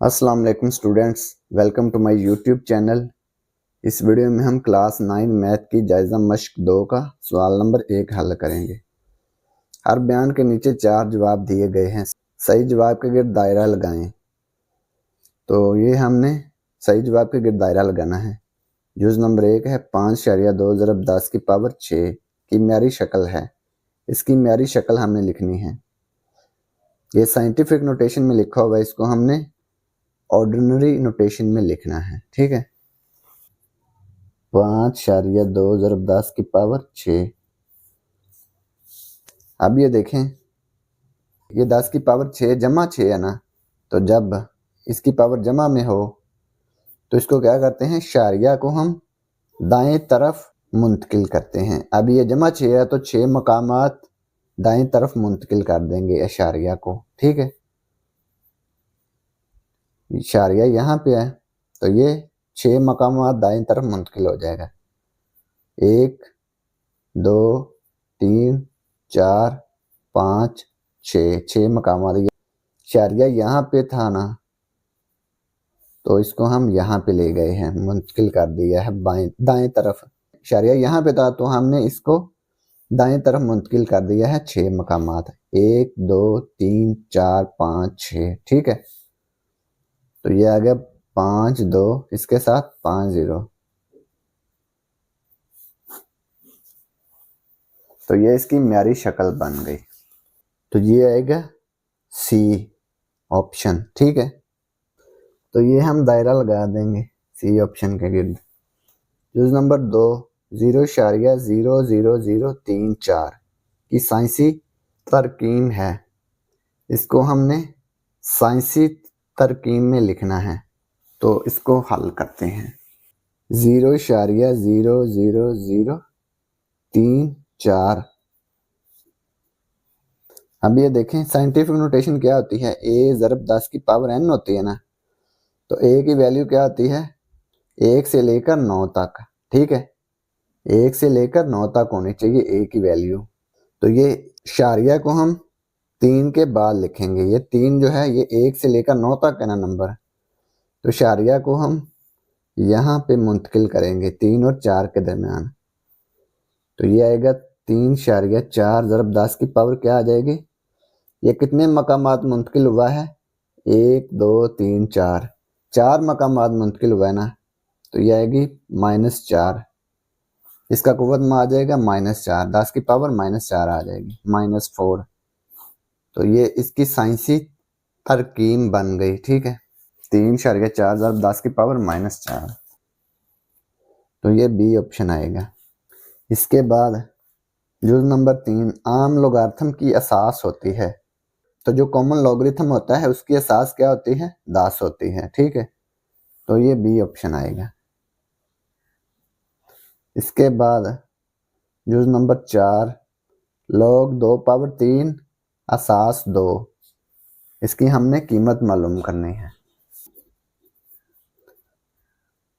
अस्सलाम वालेकुम students, welcome to my YouTube channel. इस वीडियो में हम क्लास 9 मैथ की जायज़ा मश्क 2 का सवाल नंबर 1 हल करेंगे। हर बयान के नीचे 4 जवाब दिए गए हैं। सही जवाब के गिर्द दायरा लगाएं। तो ये हमने सही जवाब के गिर्द दायरा लगाना है। जुज़ नंबर 1 है 5.2 ज़रब 10 की पावर 6 की म्यारी शक्ल है। इसकी म्यारी शक्ल हमने लिखनी है। ये साइंटिफिक नोटेशन में लिखा हुआ है, इसको हमने ऑर्डिनरी नोटेशन में लिखना है। ठीक है, 5.2 ज़रब 10 की पावर 6। अब ये देखें, ये 10 की पावर 6 जमा 6 है ना, तो जब इसकी पावर जमा में हो तो इसको क्या करते हैं, शारिया को हम दाएं तरफ मुंतकिल करते हैं। अब ये जमा 6 है तो 6 मकामात दाएं तरफ मुंतकिल कर देंगे इशारिया को। ठीक है, इशारिया यहाँ पे है तो ये 6 मकामात दाएं तरफ मुंतकिल हो जाएगा। 1 2 3 4 5 6, 6 मकामात। इशारिया यहाँ पे था ना, तो इसको हम यहाँ पे ले गए हैं, मुंतकिल कर दिया है दाएं तरफ। इशारिया यहाँ पे था तो हमने इसको दाएं तरफ मुंतकिल कर दिया है 6 मकामात। 1 2 3 4 5 6। ठीक है, तो ये आ गया 5 2, इसके साथ 5 0। तो ये इसकी म्यारी शक्ल बन गई। तो ये आएगा सी ऑप्शन। ठीक है, तो ये हम दायरा लगा देंगे सी ऑप्शन के गिर्द। जुज़ नंबर 2 0.00034 की साइंसी तरकीब है। इसको हमने साइंसी तरकीब में लिखना है, तो इसको हल करते हैं। 0.00034। अब ये देखें, साइंटिफिक नोटेशन क्या होती है, a ज़रब 10 की पावर n होती है ना, तो a की वैल्यू क्या होती है 1 से लेकर 9 तक। ठीक है, 1 से लेकर 9 तक होनी चाहिए a की वैल्यू। तो ये शारिया को हम 3 के बाद लिखेंगे। ये 3 जो है ये 1 से लेकर 9 तक है ना नंबर, तो शारिया को हम यहाँ पे मुंतकिल करेंगे 3 और 4 के दरमियान। तो ये आएगा 3.4 ज़रब 10 की पावर क्या आ जाएगी, ये कितने मकामात मुंतकिल हुआ है 1 2 3 4, 4 मकामात मुंतकिल हुआ है ना, तो ये आएगी -4। इसका कुव्वत में आ जाएगा -4, 10 की पावर -4 आ जाएगी, -4। तो ये इसकी साइंसी तरकीब बन गई। ठीक है, 3.4 ज़रब 10 की पावर -4। तो ये बी ऑप्शन आएगा। इसके बाद जुज़ नंबर 3 आम लोगारिथम की असास होती है। तो जो कॉमन लॉगरिथम होता है उसकी असास क्या होती है 10 होती है। ठीक है, तो ये बी ऑप्शन आएगा। इसके बाद जुज़ नंबर 4 log 2 पावर 3 असास 2, इसकी हमने कीमत मालूम करनी है।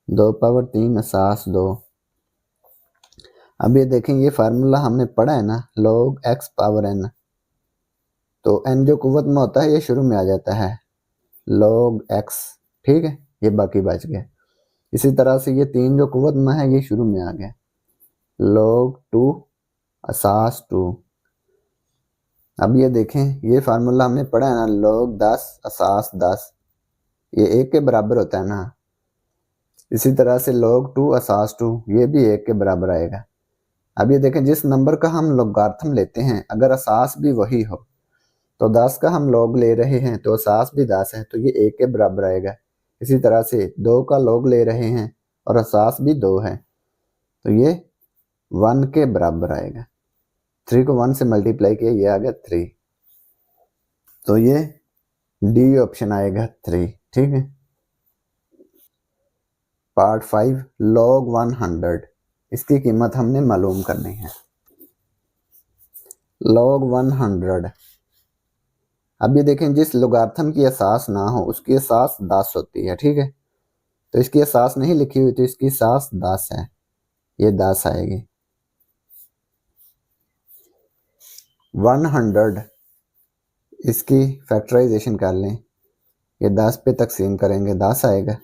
2 पावर 3 असास 2। अब ये देखें, ये फार्मूला हमने पढ़ा है ना, log x पावर n, तो n जो कुव्वत में होता है ये शुरू में आ जाता है log x। ठीक है, ये बाकी बच गया। इसी तरह से ये 3 जो कुव्वत में है ये शुरू में आ गया log 2 असास 2। अब ये देखें, ये फार्मूला हमने पढ़ा है ना, log 10 असास 10, ये 1 के बराबर होता है ना। इसी तरह से log 2 असास 2, ये भी 1 के बराबर आएगा। अब ये देखें, जिस नंबर का हम लोगारिथम लेते हैं अगर असास भी वही हो, तो 10 का हम log ले रहे हैं तो असास भी 10 है, तो ये 1 के बराबर आएगा। इसी तरह से 2 का log ले रहे हैं और असास भी 2 है, तो ये 1 के बराबर आएगा। 3 को 1 से मल्टीप्लाई किया, ये आ गया 3। तो ये डी ऑप्शन आएगा 3। ठीक है, पार्ट 5 log 100, इसकी कीमत हमने मालूम करनी है। log 100। अब ये देखें, जिस लोगारिथम की असास ना हो उसकी असास 10 होती है। ठीक है, तो इसकी असास नहीं लिखी हुई तो इसकी असास 10 है, ये 10 आएगी। 100 इसकी फैक्टराइजेशन कर लें, ये 10 पे तकसीम करेंगे 10 आएगा,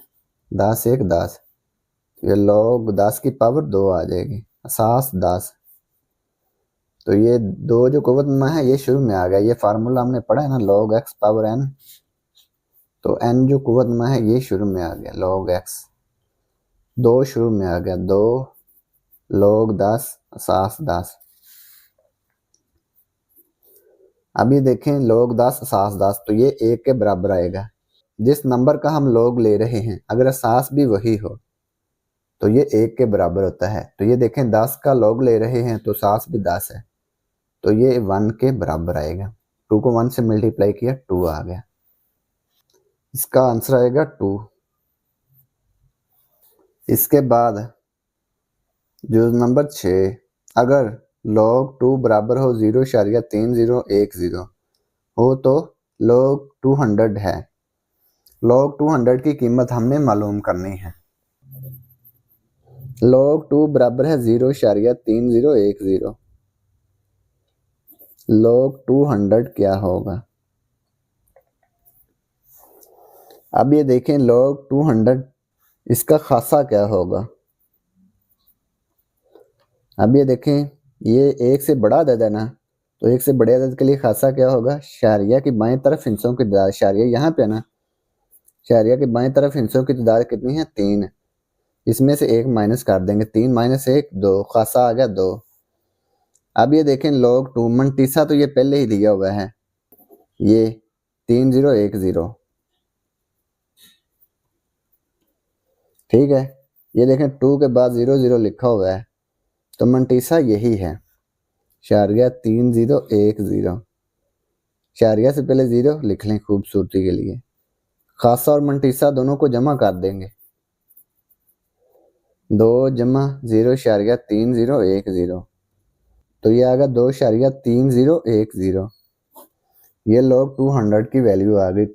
10 एक 10, ये log 10 की पावर 2 आ जाएगी, असास 10। तो ये दो जो कुव्वत में है ये शुरू में आ गया, ये फार्मूला हमने पढ़ा है ना log x पावर n, तो n जो कुव्वत में है ये शुरू में आ गया log x, 2 शुरू में आ गया, 2 log 10 असास 10। अभी देखें log 10 असास 10, तो ये 1 के बराबर आएगा। जिस नंबर का हम log ले रहे हैं अगर असास भी वही हो तो ये 1 के बराबर होता है। तो ये देखें 10 का log ले रहे हैं तो असास भी 10 है, तो ये 1 के बराबर आएगा। 2 को 1 से मल्टीप्लाई किया 2 आ गया, इसका आंसर आएगा 2। इसके बाद जो नंबर 6, अगर log 2 बराबर हो 0.3010 हो तो log 200 है। log 200 की कीमत हमने मालूम करनी है। log 2 बराबर है 0.3010, log 200 क्या होगा। अब ये देखें log 200 इसका खासा क्या होगा। अब ये देखें ये 1 से बड़ा अदद है ना, तो 1 से बड़े अदद के लिए खासा क्या होगा, शारिया की बाएं तरफ हिस्सों की तादाद, शारिया यहाँ पे है ना, शारिया की बाएं तरफ हिस्सों की तादाद कितनी है 3, इसमें से 1 माइनस कर देंगे, 3 माइनस 1 2, खासा आ गया 2। अब ये देखें log 2 मनटीसा तो ये पहले ही दिया हुआ है, ये 3010, ठीक है। ये देखें 2 के बाद 00 लिखा हुआ है, तो मनटीसा यही है, शारिया 3010, शारिया से पहले 0 लिख लें खूबसूरती के लिए। खासा और मनटीसा दोनों को जमा कर देंगे, 2 जमा 0.3010, तो ये आएगा 2.3010। ये log 200 की वैल्यू आ गई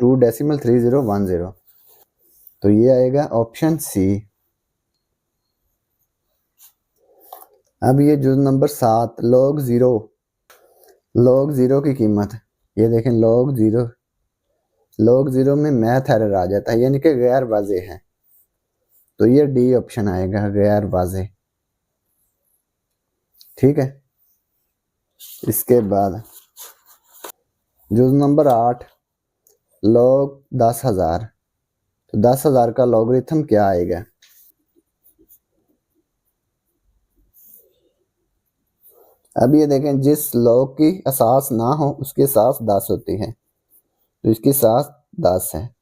2.3010, तो ये आएगा ऑप्शन सी। अब ये जो नंबर 7 log 0 की कीमत, ये देखें log 0 में मैथ एरर आ जाता है, यानी कि गैर वाज़े है, तो ये डी ऑप्शन आएगा गैर वाज़े, ठीक है। इसके बाद जो नंबर 8 log 10,000, तो 10,000 का लॉगरिथम क्या आएगा। अब ये देखें जिस log की असास ना हो उसकी असास 10 होती है, तो इसकी असास 10 है।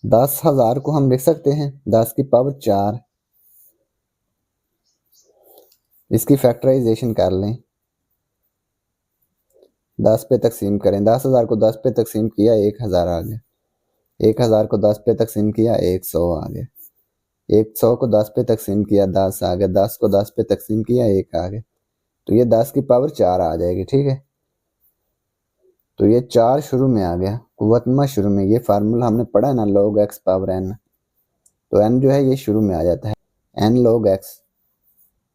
10,000 को हम लिख सकते हैं 10 की पावर 4, इसकी फैक्टराइजेशन कर लें, 10 पे तकसीम करें, 10,000 को 10 पे तकसीम किया 1,000 आ गया, 1,000 को 10 पे तकसीम किया 100 आ गया, 100 को 10 पे तकसीम किया 10 आ गया, 10 को 10 पे तकसीम किया 1 आ गया, तो ये 10 की पावर 4 आ जाएगी, ठीक है। तो ये 4 शुरू में आ गया, कुव्वतमा शुरू में, ये फार्मूला हमने पढ़ा है ना log x पावर n, तो n जो है ये शुरू में आ जाता है n log x।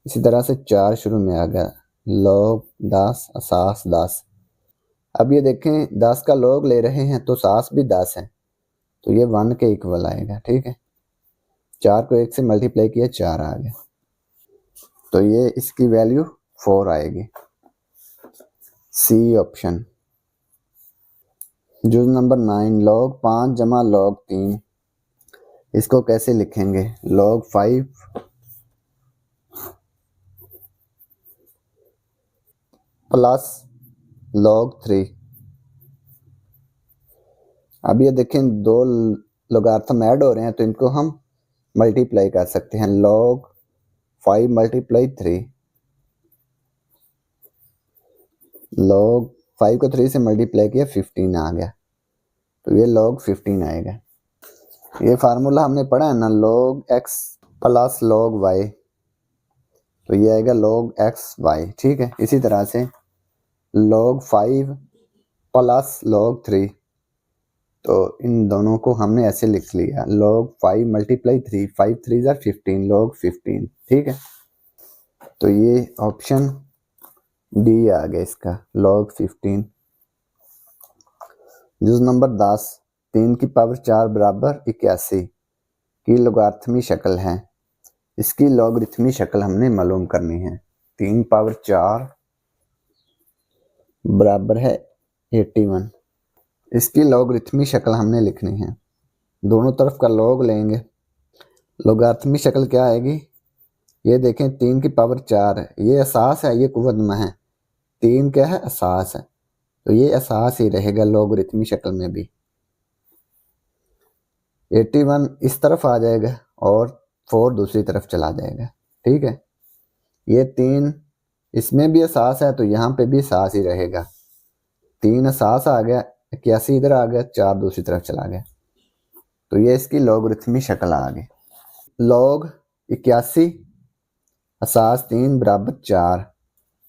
इसी तरह से 4 शुरू में आ गया log 10 असास 10। अब ये देखें 10 का log ले रहे हैं तो सास भी 10 है, तो ये 1 के इक्वल आएगा, ठीक है। 4 को 1 से मल्टीप्लाई किया 4 आ गया, तो ये इसकी वैल्यू 4 आएगी, सी ऑप्शन। जो नंबर 9 log 5 जमा log 3, इसको कैसे लिखेंगे, log 5 प्लस log 3। अब ये देखें दो लोगारिथम ऐड हो रहे हैं तो इनको हम मल्टीप्लाई कर सकते हैं, log 5 मल्टीप्लाई 3, log 5 को 3 से मल्टीप्लाई किया 15 आ गया, तो ये log 15 आएगा। ये फार्मूला हमने पढ़ा है ना log x plus log y, तो ये आएगा log x y, ठीक है। इसी तरह से log 5 प्लस log 3, तो इन दोनों को हमने ऐसे लिख लिया log 5 मल्टीप्लाई 3, 5 3 ज़ा 15 log 15, ठीक है। तो ये ऑप्शन डी आ गया इसका log 15। जो नंबर 10 3 की पावर 4 बराबर 81 की लोगारिथमी शक्ल है। इसकी लॉगरिथमी शक्ल हमने मालूम करनी है। 3 पावर 4 बराबर है 81। इसकी लॉगरिथमी शक्ल हमने लिखनी है। दोनों तरफ का लॉग लेंगे। लोगारिथमी शक्ल क्या आएगी, ये देखें 3 की पावर 4 है, ये असास है, ये कुव्वत में है। 3 क्या है, असास है, तो ये असास ही रहेगा लॉगरिथमी शक्ल में भी। 81 इस तरफ आ जाएगा और 4 दूसरी तरफ चला जाएगा। ठीक है, ये 3 इसमें भी असास है तो यहाँ पे भी असास ही रहेगा। 3 असास आ गया, 81 इधर आ गया, 4 दूसरी तरफ चला गया, तो ये इसकी लॉगरिथमी शक्ल आ गई। लॉग 81 असास 3 बराबर 4।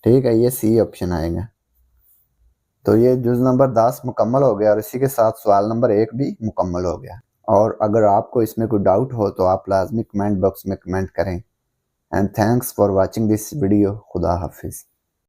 ठीक है, ये सी ऑप्शन आएगा। तो ये जुज नंबर 10 मुकम्मल हो गया और इसी के साथ सवाल नंबर 1 भी मुकम्मल हो गया। और अगर आपको इसमें कोई डाउट हो तो आप लाजमी कमेंट बॉक्स में कमेंट करें। And thanks for watching this video. खुदा हाफिज़।